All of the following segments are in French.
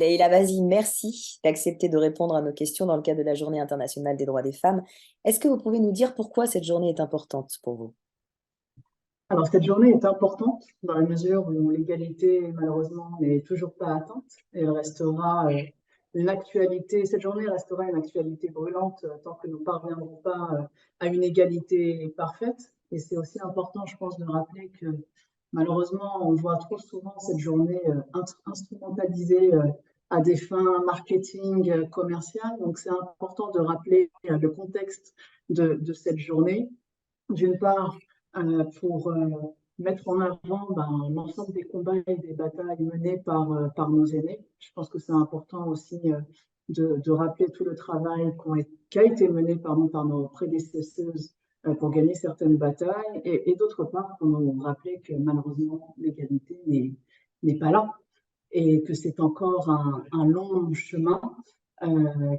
Leïla, vas-y, merci d'accepter de répondre à nos questions dans le cadre de la Journée internationale des droits des femmes. Est-ce que vous pouvez nous dire pourquoi cette journée est importante pour vous? Alors, cette journée est importante dans la mesure où l'égalité, malheureusement, n'est toujours pas atteinte. Et elle restera une actualité, cette journée restera une actualité brûlante tant que nous ne parviendrons pas à une égalité parfaite. Et c'est aussi important, je pense, de rappeler que malheureusement, on voit trop souvent cette journée instrumentalisée à des fins marketing commerciales. Donc, c'est important de rappeler le contexte de cette journée. D'une part, pour mettre en avant l'ensemble des combats et des batailles menées par nos aînés. Je pense que c'est important aussi de rappeler tout le travail qui a été mené par nos prédécesseuses pour gagner certaines batailles, et d'autre part, pour nous rappeler que malheureusement, l'égalité n'est pas là, et que c'est encore un long chemin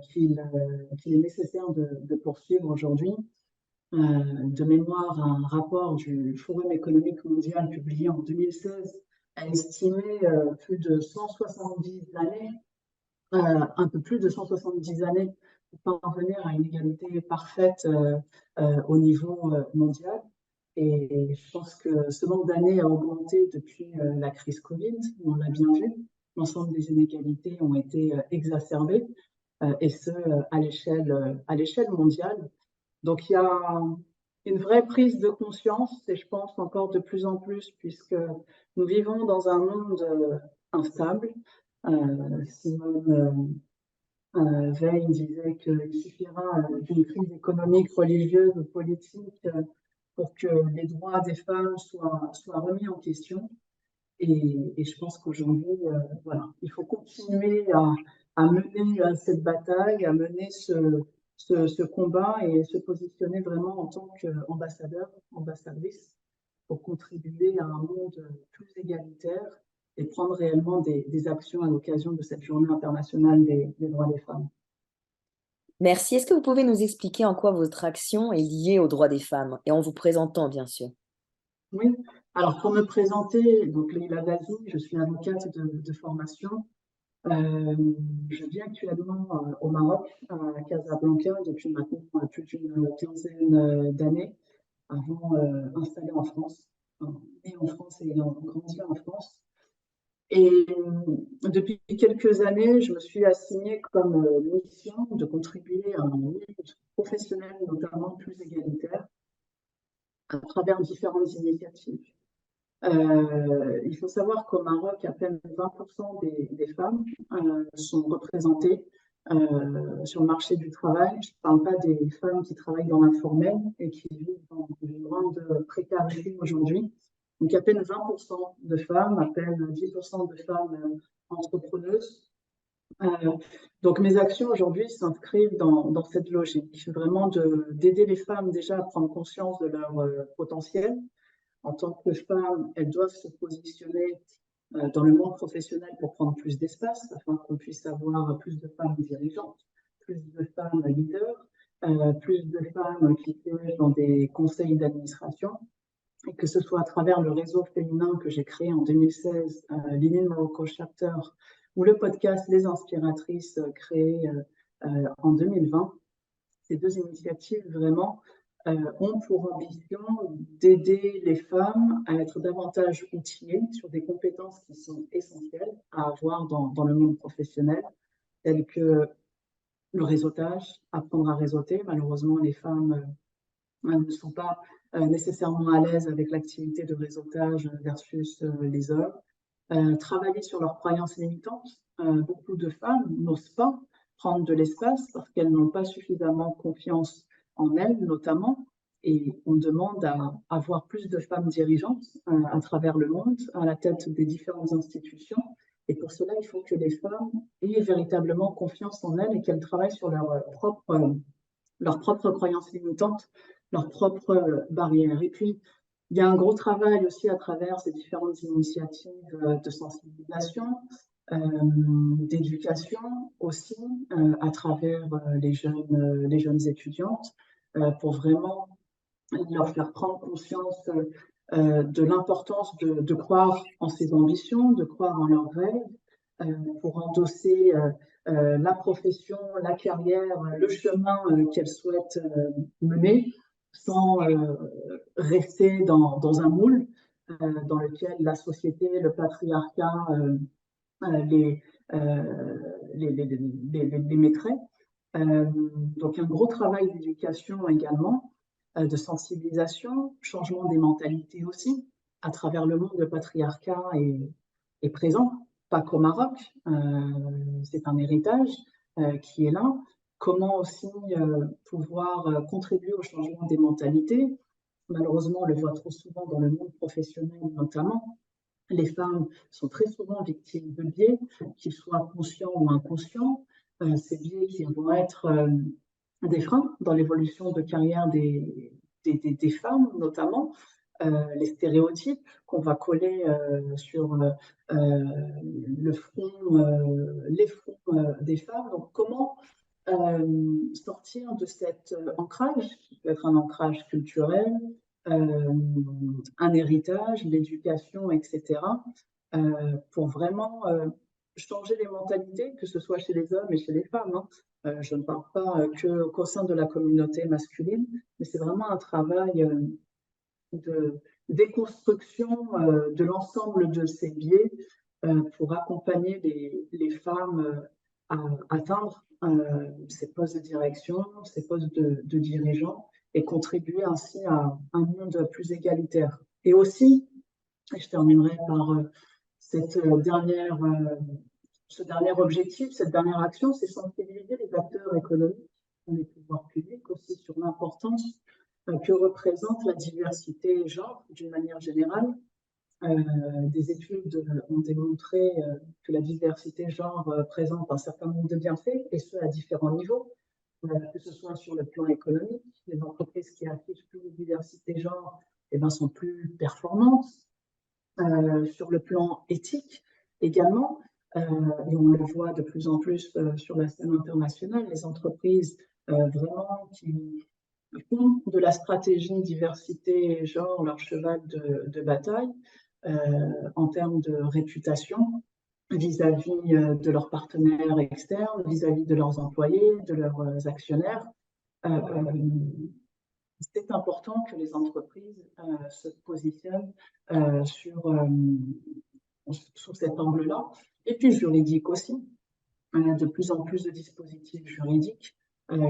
qu'il est nécessaire de poursuivre aujourd'hui. De mémoire, un rapport du Forum économique mondial publié en 2016 a estimé plus de 170 années, un peu plus de 170 années pour parvenir à une égalité parfaite au niveau mondial. Et je pense que ce nombre d'années a augmenté depuis la crise Covid, on l'a bien vu. L'ensemble des inégalités ont été exacerbées, et ce, à l'échelle mondiale. Donc, il y a une vraie prise de conscience, et je pense encore de plus en plus, puisque nous vivons dans un monde instable. Simone Veil disait qu'il suffira d'une crise économique, religieuse ou politique pour que les droits des femmes soient remis en question. Et je pense qu'aujourd'hui, voilà, il faut continuer à mener cette bataille, à mener ce combat et se positionner vraiment en tant qu'ambassadeur, ambassadrice, pour contribuer à un monde plus égalitaire et prendre réellement des actions à l'occasion de cette journée internationale des droits des femmes. Merci. Est-ce que vous pouvez nous expliquer en quoi votre action est liée aux droits des femmes et en vous présentant, bien sûr? Oui, alors pour me présenter, donc Leïla Dazi, je suis avocate de formation. Je vis actuellement au Maroc, à Casablanca, depuis maintenant plus d'une quinzaine d'années, avant installée en France, enfin, née en France et ayant grandi en France. Et depuis quelques années, je me suis assignée comme mission de contribuer à un monde professionnel, notamment plus égalitaire, à travers différentes initiatives. Il faut savoir qu'au Maroc, à peine 20% des femmes sont représentées sur le marché du travail. Je ne parle pas des femmes qui travaillent dans l'informel et qui vivent dans une grande précarité aujourd'hui. Donc, à peine 20% de femmes, à peine 10% de femmes entrepreneuses. Euh, donc, mes actions aujourd'hui s'inscrivent dans cette logique, vraiment d'aider les femmes déjà à prendre conscience de leur potentiel. En tant que femmes, elles doivent se positionner dans le monde professionnel pour prendre plus d'espace, afin qu'on puisse avoir plus de femmes dirigeantes, plus de femmes leaders, plus de femmes qui siègent dans des conseils d'administration, et que ce soit à travers le réseau féminin que j'ai créé en 2016, l'Inin Morocco Chapter, ou le podcast Les Inspiratrices créé en 2020. Ces deux initiatives vraiment ont pour ambition d'aider les femmes à être davantage outillées sur des compétences qui sont essentielles à avoir dans le monde professionnel, telles que le réseautage, apprendre à réseauter. Malheureusement, les femmes ne sont pas nécessairement à l'aise avec l'activité de réseautage versus les hommes. Travailler sur leurs croyances limitantes. Beaucoup de femmes n'osent pas prendre de l'espace parce qu'elles n'ont pas suffisamment confiance en elles, notamment. Et on demande à avoir plus de femmes dirigeantes à travers le monde, à la tête des différentes institutions. Et pour cela, il faut que les femmes aient véritablement confiance en elles et qu'elles travaillent sur leurs propres croyances limitantes, leurs propres barrières. Et puis, il y a un gros travail aussi à travers ces différentes initiatives de sensibilisation, d'éducation aussi, à travers les jeunes étudiantes, pour vraiment leur faire prendre conscience de l'importance de croire en ses ambitions, de croire en leurs rêves, pour endosser la profession, la carrière, le chemin qu'elles souhaitent mener, sans rester dans un moule dans lequel la société, le patriarcat les, les mettrait. Donc un gros travail d'éducation également, de sensibilisation, changement des mentalités aussi. À travers le monde, le patriarcat est présent, pas qu'au Maroc, c'est un héritage qui est là. Comment aussi pouvoir contribuer au changement des mentalités. Malheureusement, on le voit trop souvent dans le monde professionnel notamment. Les femmes sont très souvent victimes de biais, qu'ils soient conscients ou inconscients. Ces biais qui vont être des freins dans l'évolution de carrière des femmes, notamment les stéréotypes qu'on va coller sur le front, les fronts des femmes. Donc, comment sortir de cet ancrage, qui peut être un ancrage culturel, un héritage, l'éducation, etc., pour vraiment changer les mentalités, que ce soit chez les hommes et chez les femmes. Hein. Je ne parle pas qu'au sein de la communauté masculine, mais c'est vraiment un travail de déconstruction de l'ensemble de ces biais pour accompagner les femmes à atteindre ces postes de direction, ces postes de dirigeants et contribuer ainsi à un monde plus égalitaire. Et aussi, et je terminerai par cette ce dernier objectif, cette dernière action, c'est sensibiliser les acteurs économiques, les pouvoirs publics aussi sur l'importance que représente la diversité genre d'une manière générale. Des études ont démontré que la diversité genre présente un certain nombre de bienfaits, et ce à différents niveaux, que ce soit sur le plan économique, les entreprises qui affichent plus de diversité genre eh ben, sont plus performantes, sur le plan éthique également, et on le voit de plus en plus sur la scène internationale, les entreprises vraiment qui font de la stratégie diversité genre leur cheval de bataille en termes de réputation vis-à-vis de leurs partenaires externes, vis-à-vis de leurs employés, de leurs actionnaires. C'est important que les entreprises se positionnent sous cet angle-là. Et puis juridique aussi. Il y a de plus en plus de dispositifs juridiques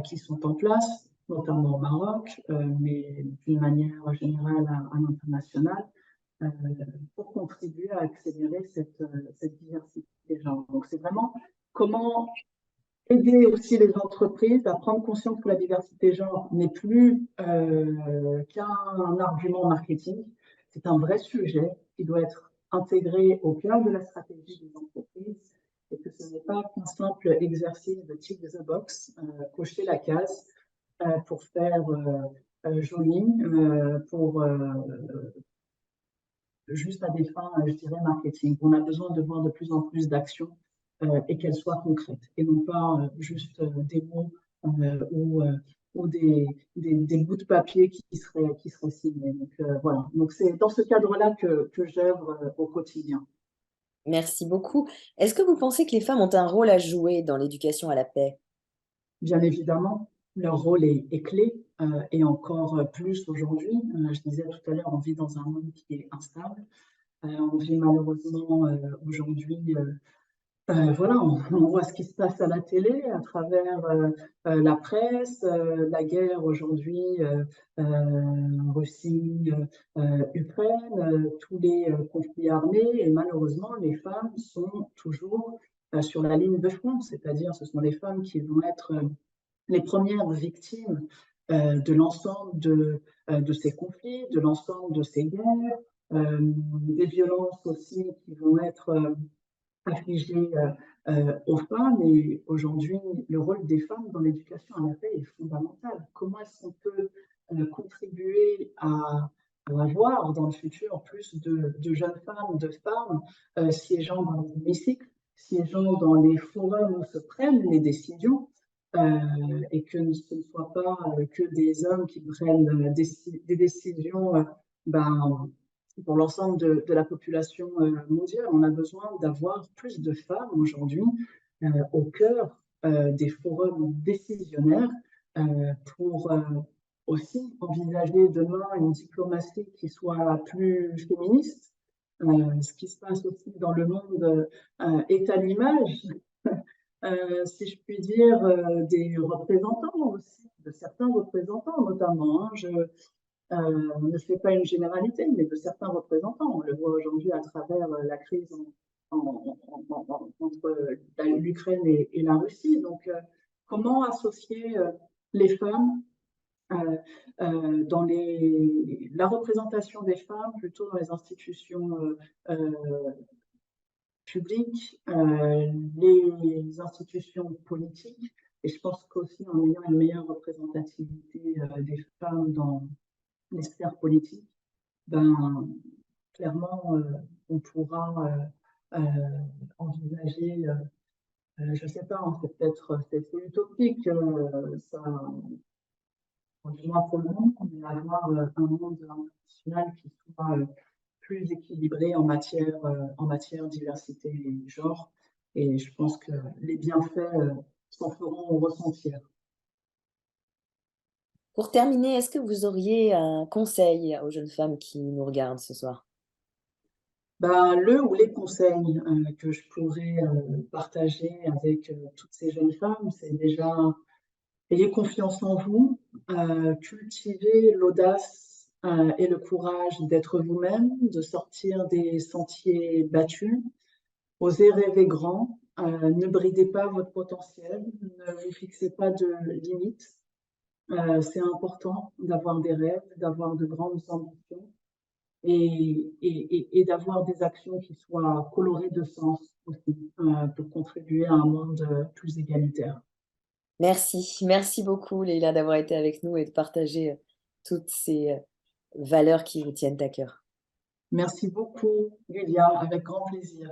qui sont en place, notamment au Maroc, mais d'une manière générale à l'international, pour contribuer à accélérer cette diversité des genres. Donc c'est vraiment comment aider aussi les entreprises à prendre conscience que la diversité genre n'est plus qu'un argument marketing, c'est un vrai sujet qui doit être intégré au cœur de la stratégie des entreprises et que ce n'est pas qu'un simple exercice de tick the box, cocher la case pour faire joli, pour juste à des fins, je dirais, marketing. On a besoin de voir de plus en plus d'actions et qu'elles soient concrètes et non pas juste des mots ou des bouts de papier qui seraient signés. Donc voilà. Donc c'est dans ce cadre-là que j'œuvre au quotidien. Merci beaucoup. Est-ce que vous pensez que les femmes ont un rôle à jouer dans l'éducation à la paix? Bien évidemment, leur rôle est clé et encore plus aujourd'hui. Je disais tout à l'heure, on vit dans un monde qui est instable. On vit malheureusement aujourd'hui voilà, on voit ce qui se passe à la télé, à travers la presse, la guerre aujourd'hui, Russie, Ukraine, tous les conflits armés, et malheureusement, les femmes sont toujours sur la ligne de front, c'est-à-dire ce sont les femmes qui vont être les premières victimes de l'ensemble de ces conflits, de l'ensemble de ces guerres, des violences aussi qui vont être infligées aux femmes. Et aujourd'hui, le rôle des femmes dans l'éducation à la paix est fondamental. Comment est-ce qu'on peut contribuer à avoir dans le futur plus de jeunes femmes, de femmes siégeant dans les hémicycles, siégeant dans les forums où se prennent les décisions, et que ce ne soit pas que des hommes qui prennent des décisions pour l'ensemble de la population mondiale. On a besoin d'avoir plus de femmes aujourd'hui au cœur des forums décisionnaires pour aussi envisager demain une diplomatie qui soit plus féministe. Ce qui se passe aussi dans le monde est à l'image, si je puis dire, des représentants aussi, de certains représentants notamment. Je ne fais pas une généralité, mais de certains représentants. On le voit aujourd'hui à travers la crise entre l'Ukraine et la Russie. Donc, comment associer les femmes dans la représentation des femmes plutôt dans les institutions publiques, les institutions politiques, et je pense qu'aussi en ayant une meilleure représentativité des femmes dans les sphères politiques, ben, clairement, on pourra envisager, je ne sais pas, hein, c'est peut-être utopique, ça, du moins pour le moment, mais avoir un monde international qui soit plus équilibré en matière diversité et genre. Et je pense que les bienfaits s'en feront ressentir. Pour terminer, est-ce que vous auriez un conseil aux jeunes femmes qui nous regardent ce soir? Ben, le ou les conseils que je pourrais partager avec toutes ces jeunes femmes, c'est déjà ayez confiance en vous, cultivez l'audace et le courage d'être vous-même, de sortir des sentiers battus, osez rêver grand, ne bridez pas votre potentiel, ne vous fixez pas de limites. C'est important d'avoir des rêves, d'avoir de grandes ambitions et d'avoir des actions qui soient colorées de sens aussi pour contribuer à un monde plus égalitaire. Merci beaucoup Leïla d'avoir été avec nous et de partager toutes ces valeurs qui vous tiennent à cœur. Merci beaucoup, Julia, avec grand plaisir.